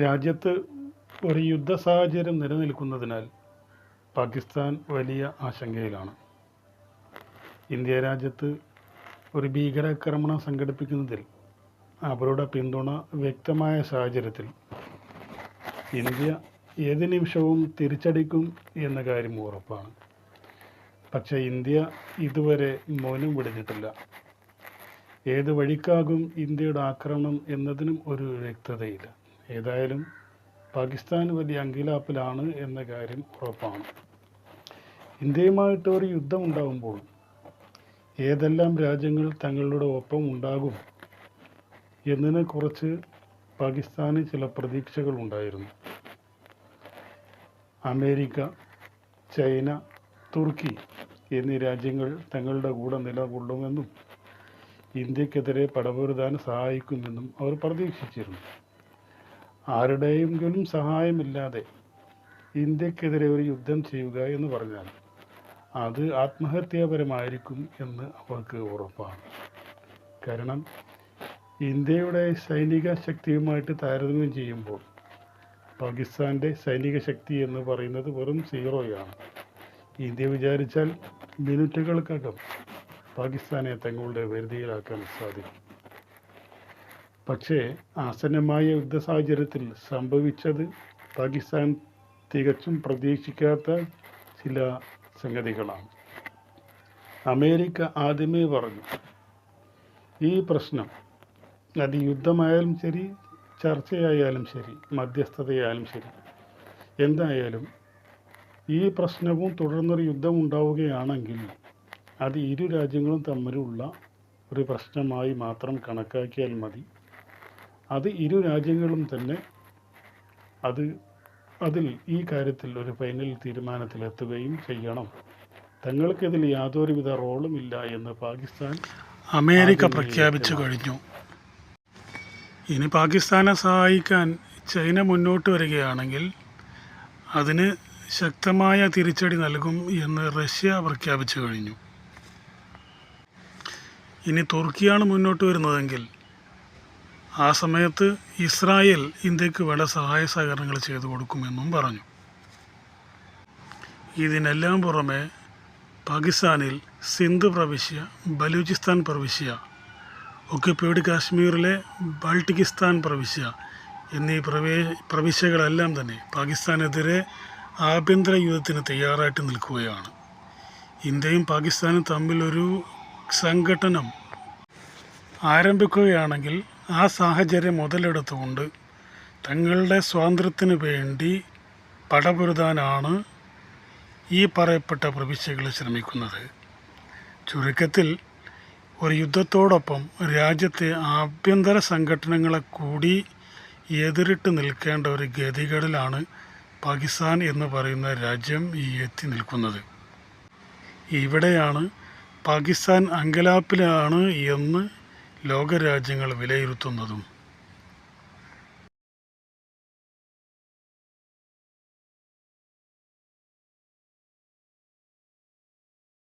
രാജ്യത്ത് ഒരു യുദ്ധ സാഹചര്യം നിലനിൽക്കുന്നതിനാൽ പാകിസ്ഥാൻ വലിയ ആശങ്കയിലാണ്. ഇന്ത്യ രാജ്യത്ത് ഒരു ഭീകരാക്രമണം സംഘടിപ്പിക്കുന്നതിൽ അവരുടെ പിന്തുണ വ്യക്തമായ സാഹചര്യത്തിൽ ഇന്ത്യ ഏത് നിമിഷവും തിരിച്ചടിക്കും എന്ന കാര്യം ഉറപ്പാണ്. പക്ഷേ ഇന്ത്യ ഇതുവരെ മൗനം വെടിഞ്ഞിട്ടില്ല. ഏത് വഴിക്കാകും ഇന്ത്യയുടെ ആക്രമണം എന്നതിനും ഒരു വ്യക്തതയില്ല. ഏതായാലും പാകിസ്ഥാൻ വലിയ അങ്കിലാപ്പിലാണ് എന്ന കാര്യം ഉറപ്പാണ്. ഇന്ത്യയുമായിട്ട് ഒരു യുദ്ധമുണ്ടാകുമ്പോൾ ഏതെല്ലാം രാജ്യങ്ങൾ തങ്ങളുടെ ഒപ്പം ഉണ്ടാകും എന്നതിനെക്കുറിച്ച് പാകിസ്ഥാന് ചില പ്രതീക്ഷകൾ ഉണ്ടായിരുന്നു. അമേരിക്ക, ചൈന, തുർക്കി എന്നീ രാജ്യങ്ങൾ തങ്ങളുടെ കൂടെ നിലകൊള്ളുമെന്നും ഇന്ത്യക്കെതിരെ പടപൊരുതാൻ സഹായിക്കുമെന്നും അവർ പ്രതീക്ഷിച്ചിരുന്നു. ആരുടെയെങ്കിലും സഹായമില്ലാതെ ഇന്ത്യക്കെതിരെ ഒരു യുദ്ധം ചെയ്യുക എന്ന് പറഞ്ഞാൽ അത് ആത്മഹത്യാപരമായിരിക്കും എന്ന് അവർക്ക് ഉറപ്പാണ്. കാരണം ഇന്ത്യയുടെ സൈനിക ശക്തിയുമായിട്ട് താരതമ്യം ചെയ്യുമ്പോൾ പാകിസ്ഥാൻ്റെ സൈനിക ശക്തി എന്ന് പറയുന്നത് വെറും സീറോയാണ്. ഇന്ത്യ വിചാരിച്ചാൽ മിനിറ്റുകൾക്കകം പാകിസ്ഥാനെ തങ്ങളുടെ വരുതിയിലാക്കാൻ സാധിക്കും. പക്ഷേ ആസന്നമായ യുദ്ധ സാഹചര്യത്തിൽ സംഭവിച്ചത് പാകിസ്ഥാൻ തികച്ചും പ്രതീക്ഷിക്കാത്ത ചില സംഗതികളാണ്. അമേരിക്ക ആദ്യമേ പറഞ്ഞു, ഈ പ്രശ്നം അത് യുദ്ധമായാലും ശരി, ചർച്ചയായാലും ശരി, മധ്യസ്ഥതയായാലും ശരി, എന്തായാലും ഈ പ്രശ്നവും തുടർന്നൊരു യുദ്ധം ഉണ്ടാവുകയാണെങ്കിൽ അത് ഇരു രാജ്യങ്ങളും തമ്മിലുള്ള ഒരു പ്രശ്നമായി മാത്രം കണക്കാക്കിയാൽ മതി. അത് ഇരു രാജ്യങ്ങളും തന്നെ അതിൽ ഈ കാര്യത്തിൽ ഒരു ഫൈനൽ തീരുമാനത്തിലെത്തുകയും ചെയ്യണം. തങ്ങൾക്കിതിൽ യാതൊരുവിധ റോളും ഇല്ല എന്ന് പാകിസ്ഥാൻ അമേരിക്ക പ്രഖ്യാപിച്ചു കഴിഞ്ഞു. ഇനി പാകിസ്ഥാനെ സഹായിക്കാൻ ചൈന മുന്നോട്ട് വരികയാണെങ്കിൽ അതിന് ശക്തമായ തിരിച്ചടി നൽകും എന്ന് റഷ്യ പ്രഖ്യാപിച്ചു കഴിഞ്ഞു. ഇനി തുർക്കിയാണ് മുന്നോട്ട് വരുന്നതെങ്കിൽ ആ സമയത്ത് ഇസ്രായേൽ ഇന്ത്യക്ക് വേണ്ട സഹായ സഹകരണങ്ങൾ ചെയ്തു കൊടുക്കുമെന്നും പറഞ്ഞു. ഇതിനെല്ലാം പുറമെ പാകിസ്ഥാനിൽ സിന്ധ് പ്രവിശ്യ, ബലൂചിസ്ഥാൻ പ്രവിശ്യ, ഒക്യുപ്പൈഡ് കാശ്മീരിലെ ബാൾട്ടിക്കിസ്ഥാൻ പ്രവിശ്യ എന്നീ പ്രവിശ്യകളെല്ലാം തന്നെ പാകിസ്ഥാനെതിരെ ആഭ്യന്തര യുദ്ധത്തിന് തയ്യാറായിട്ട് നിൽക്കുകയാണ്. ഇന്ത്യയും പാകിസ്ഥാനും തമ്മിലൊരു സംഘട്ടനം ആരംഭിക്കുകയാണെങ്കിൽ ആ സാഹചര്യം മുതലെടുത്തുകൊണ്ട് തങ്ങളുടെ സ്വാതന്ത്ര്യത്തിന് വേണ്ടി പടപൊരുതാനാണ് ഈ പറയപ്പെട്ട പ്രവിശ്യകൾ ശ്രമിക്കുന്നത്. ചുരുക്കത്തിൽ ഒരു യുദ്ധത്തോടൊപ്പം രാജ്യത്തെ ആഭ്യന്തര സംഘടനകളെ കൂടി എതിരിട്ട് നിൽക്കേണ്ട ഒരു ഗതികേടിലാണ് പാകിസ്ഥാൻ എന്ന് പറയുന്ന രാജ്യം എത്തി നിൽക്കുന്നത്. ഇവിടെയാണ് പാകിസ്ഥാൻ അങ്കലാപ്പിലാണ് എന്ന് ലോകരാജ്യങ്ങൾ വിലയിരുത്തുന്നതും.